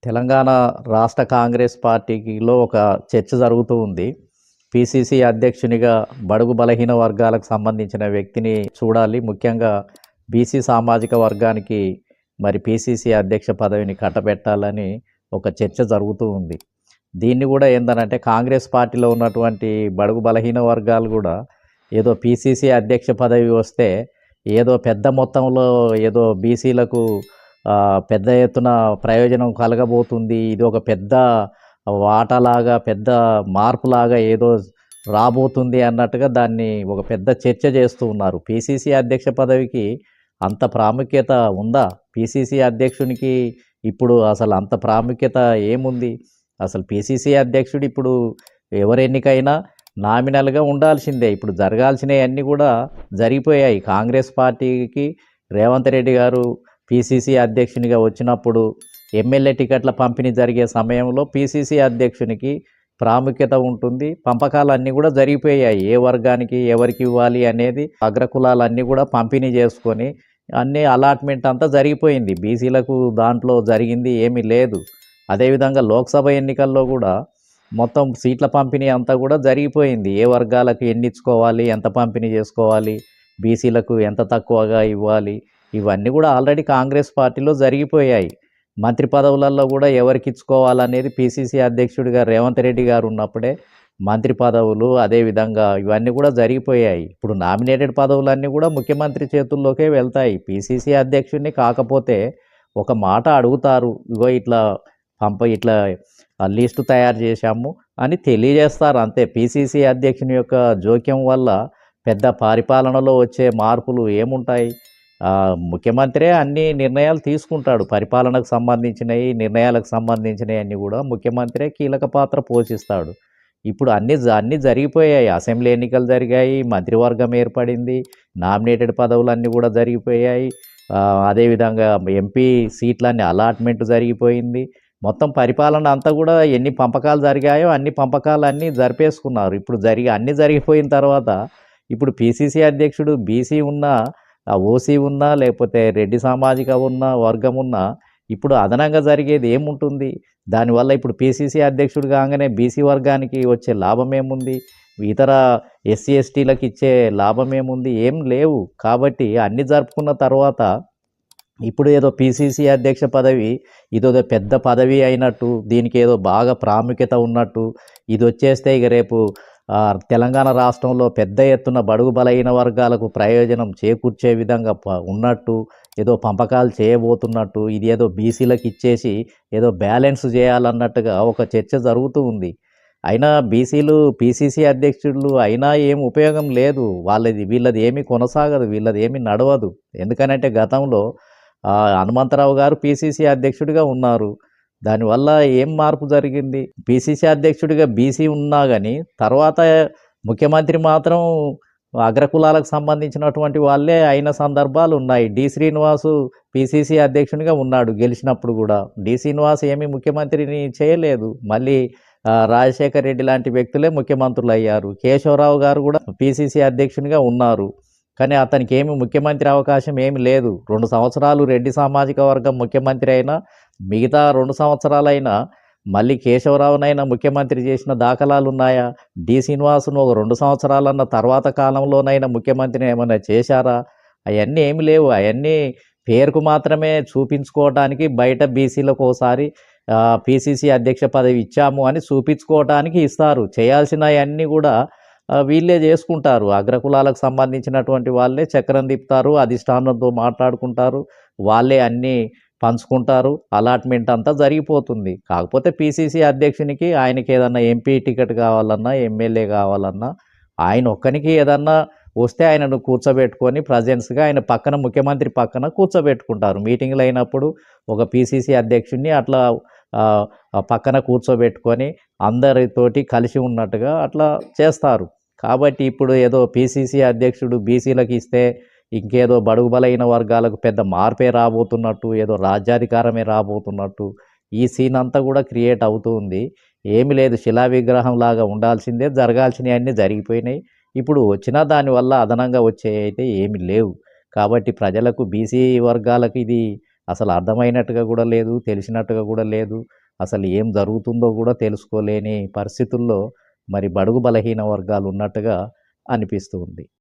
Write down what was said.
తెలంగాణ రాష్ట్ర కాంగ్రెస్ పార్టీలో ఒక చర్చ జరుగుతూ ఉంది. పీసీసీ అధ్యక్షునిగా బడుగు బలహీన వర్గాలకు సంబంధించిన వ్యక్తిని చూడాలి. ముఖ్యంగా బీసీ సామాజిక వర్గానికి మరి పీసీసీ అధ్యక్ష పదవిని కట్టబెట్టాలని ఒక చర్చ జరుగుతూ ఉంది. దీన్ని కూడా ఏందనంటే కాంగ్రెస్ పార్టీలో ఉన్నటువంటి బడుగు బలహీన వర్గాలు కూడా ఏదో పీసీసీ అధ్యక్ష పదవి వస్తే ఏదో పెద్ద మొత్తంలో ఏదో బీసీలకు పెద్ద ఎత్తున ప్రయోజనం కలగబోతుంది. ఇది ఒక పెద్ద వాటాలాగా పెద్ద మార్పులాగా ఏదో రాబోతుంది అన్నట్టుగా దాన్ని ఒక పెద్ద చర్చ చేస్తూ ఉన్నారు. పీసీసీ అధ్యక్ష పదవికి అంత ప్రాముఖ్యత ఉందా? పీసీసీ అధ్యక్షునికి ఇప్పుడు అసలు అంత ప్రాముఖ్యత ఏముంది? అసలు పీసీసీ అధ్యక్షుడు ఇప్పుడు ఎవరు ఎన్నికైనా నామినల్గా ఉండాల్సిందే. ఇప్పుడు జరగాల్సినవన్నీ కూడా జరిగిపోయాయి. కాంగ్రెస్ పార్టీకి రేవంత్ రెడ్డి గారు పీసీసీ అధ్యక్షునిగా వచ్చినప్పుడు ఎమ్మెల్యే టికెట్ల పంపిణీ జరిగే సమయంలో పీసీసీ అధ్యక్షునికి ప్రాముఖ్యత ఉంటుంది. పంపకాలన్నీ కూడా జరిగిపోయాయి. ఏ వర్గానికి ఎవరికి ఇవ్వాలి అనేది అగ్రకులాలన్నీ కూడా పంపిణీ చేసుకొని అన్నీ అలాట్మెంట్ అంతా జరిగిపోయింది. బీసీలకు దాంట్లో జరిగింది ఏమీ లేదు. అదేవిధంగా లోక్సభ ఎన్నికల్లో కూడా మొత్తం సీట్ల పంపిణీ అంతా కూడా జరిగిపోయింది. ఏ వర్గాలకు ఎన్ని ఇచ్చుకోవాలి, ఎంత పంపిణీ చేసుకోవాలి, బీసీలకు ఎంత తక్కువగా ఇవ్వాలి, ఇవన్నీ కూడా ఆల్రెడీ కాంగ్రెస్ పార్టీలో జరిగిపోయాయి. మంత్రి పదవులలో కూడా ఎవరికి ఇచ్చుకోవాలనేది పీసీసీ అధ్యక్షుడిగా రేవంత్ రెడ్డి గారు ఉన్నప్పుడే మంత్రి పదవులు అదేవిధంగా ఇవన్నీ కూడా జరిగిపోయాయి. ఇప్పుడు నామినేటెడ్ పదవులన్నీ కూడా ముఖ్యమంత్రి చేతుల్లోకే వెళ్తాయి. పీసీసీ అధ్యక్షుడిని కాకపోతే ఒక మాట అడుగుతారు, ఇగో ఇట్లా ఇట్లా లిస్టు తయారు చేశాము అని తెలియజేస్తారు అంతే. పీసీసీ అధ్యక్షుని యొక్క జోక్యం వల్ల పెద్ద పరిపాలనలో వచ్చే మార్పులు ఏముంటాయి? ముఖ్యమంత్రే అన్ని నిర్ణయాలు తీసుకుంటాడు. పరిపాలనకు సంబంధించినవి, నిర్ణయాలకు సంబంధించినవి అన్నీ కూడా ముఖ్యమంత్రే కీలక పాత్ర పోషిస్తాడు. ఇప్పుడు అన్నీ జరిగిపోయాయి. అసెంబ్లీ ఎన్నికలు జరిగాయి, మంత్రివర్గం ఏర్పడింది, నామినేటెడ్ పదవులన్నీ కూడా జరిగిపోయాయి. అదేవిధంగా ఎంపీ సీట్లన్నీ అలాట్మెంట్ జరిగిపోయింది. మొత్తం పరిపాలన అంతా కూడా ఎన్ని పంపకాలు జరిగాయో అన్ని పంపకాలు అన్నీ జరిపేసుకున్నారు. ఇప్పుడు అన్నీ జరిగిపోయిన తర్వాత ఇప్పుడు పీసీసీ అధ్యక్షుడు బీసీ ఉన్నా, ఓసీ ఉన్నా, లేకపోతే రెడ్డి సామాజిక వర్గం ఉన్నా ఇప్పుడు అదనంగా జరిగేది ఏముంటుంది? దానివల్ల ఇప్పుడు పీసీసీ అధ్యక్షుడు కాగానే బీసీ వర్గానికి వచ్చే లాభం ఏముంది? ఇతర ఎస్సీ ఎస్టీలకు ఇచ్చే లాభం ఏముంది? ఏం లేవు. కాబట్టి అన్నీ జరుపుకున్న తర్వాత ఇప్పుడు ఏదో పీసీసీ అధ్యక్ష పదవి ఇదేదో పెద్ద పదవి అయినట్టు, దీనికి ఏదో బాగా ప్రాముఖ్యత ఉన్నట్టు, ఇది వచ్చేస్తే ఇక రేపు తెలంగాణ రాష్ట్రంలో పెద్ద ఎత్తున బడుగు బలహీన వర్గాలకు ప్రయోజనం చేకూర్చే విధంగా ఉన్నట్టు, ఏదో పంపకాలు చేయబోతున్నట్టు, ఇది ఏదో బీసీలకు ఇచ్చేసి ఏదో బ్యాలెన్స్ చేయాలన్నట్టుగా ఒక చర్చ జరుగుతూ ఉంది. అయినా బీసీలు పీసీసీ అధ్యక్షులు అయినా ఏం ఉపయోగం లేదు. వీళ్ళది ఏమీ కొనసాగదు, వీళ్ళది ఏమీ నడవదు. ఎందుకనంటే గతంలో హనుమంతరావు గారు పీసీసీ అధ్యక్షుడిగా ఉన్నారు. దానివల్ల ఏం మార్పు జరిగింది? పీసీసీ అధ్యక్షుడిగా బీసీ ఉన్నా కానీ తర్వాత ముఖ్యమంత్రి మాత్రం అగ్రకులాలకు సంబంధించినటువంటి వాళ్ళే అయిన సందర్భాలు ఉన్నాయి. డి శ్రీనివాసు పీసీసీ అధ్యక్షునిగా ఉన్నాడు గెలిచినప్పుడు కూడా. డి శ్రీనివాస్ ఏమీ ముఖ్యమంత్రిని చేయలేదు. మళ్ళీ రాజశేఖర రెడ్డి లాంటి వ్యక్తులే ముఖ్యమంత్రులు అయ్యారు. కేశవరావు గారు కూడా పీసీసీ అధ్యక్షునిగా ఉన్నారు. కానీ అతనికి ఏమి ముఖ్యమంత్రి అవకాశం ఏమి లేదు. 2 సంవత్సరాలు రెడ్డి సామాజిక వర్గం ముఖ్యమంత్రి అయినా, మిగతా 2 సంవత్సరాలైనా మళ్ళీ కేశవరావునైనా ముఖ్యమంత్రి చేసిన దాఖలాలు ఉన్నాయా? డి శ్రీనివాసును ఒక 2 సంవత్సరాలన్న తర్వాత కాలంలోనైనా ముఖ్యమంత్రిని ఏమైనా చేశారా? అవన్నీ ఏమి లేవు. అవన్నీ పేరుకు మాత్రమే చూపించుకోవడానికి బయట బీసీలకు ఒకసారి పీసీసీ అధ్యక్ష పదవి ఇచ్చాము అని చూపించుకోవడానికి ఇస్తారు. చేయాల్సినవన్నీ కూడా వీళ్ళే చేసుకుంటారు. అగ్రకులాలకు సంబంధించినటువంటి వాళ్ళే చక్రం తిప్పుతారు, అధిష్టానంతో మాట్లాడుకుంటారు, వాళ్ళే అన్నీ పంచుకుంటారు, అలాట్మెంట్ అంతా జరిగిపోతుంది. కాకపోతే పీసీసీ అధ్యక్షునికి ఆయనకి ఏదన్నా ఎంపీ టికెట్ కావాలన్నా, ఎమ్మెల్యే కావాలన్నా, ఆయన ఒక్కనికి ఏదన్నా వస్తే ఆయనను కూర్చోబెట్టుకొని ప్రజెన్స్గా ఆయన పక్కన ముఖ్యమంత్రి పక్కన కూర్చోబెట్టుకుంటారు. మీటింగ్లు అయినప్పుడు ఒక పీసీసీ అధ్యక్షుడిని అట్లా పక్కన కూర్చోబెట్టుకొని అందరితోటి కలిసి ఉన్నట్టుగా అట్లా చేస్తారు. కాబట్టి ఇప్పుడు ఏదో పీసీసీ అధ్యక్షుడు బీసీలకు ఇస్తే ఇంకేదో బడుగు బలైన వర్గాలకు పెద్ద మార్పే రాబోతున్నట్టు, ఏదో రాజ్యాధికారమే రాబోతున్నట్టు ఈ సీన్ అంతా కూడా క్రియేట్ అవుతూ ఉంది. ఏమి లేదు, శిలా విగ్రహం లాగా ఉండాల్సిందే. జరగాల్సినవి అన్నీ జరిగిపోయినాయి. ఇప్పుడు వచ్చినా దానివల్ల అదనంగా వచ్చేవి అయితే ఏమి లేవు. కాబట్టి ప్రజలకు బీసీ వర్గాలకు ఇది అసలు అర్థమైనట్టుగా కూడా లేదు, తెలిసినట్టుగా కూడా లేదు. అసలు ఏం జరుగుతుందో కూడా తెలుసుకోలేని పరిస్థితుల్లో మరి బడుగు బలహీన వర్గాలు ఉన్నట్టుగా అనిపిస్తూ ఉంది.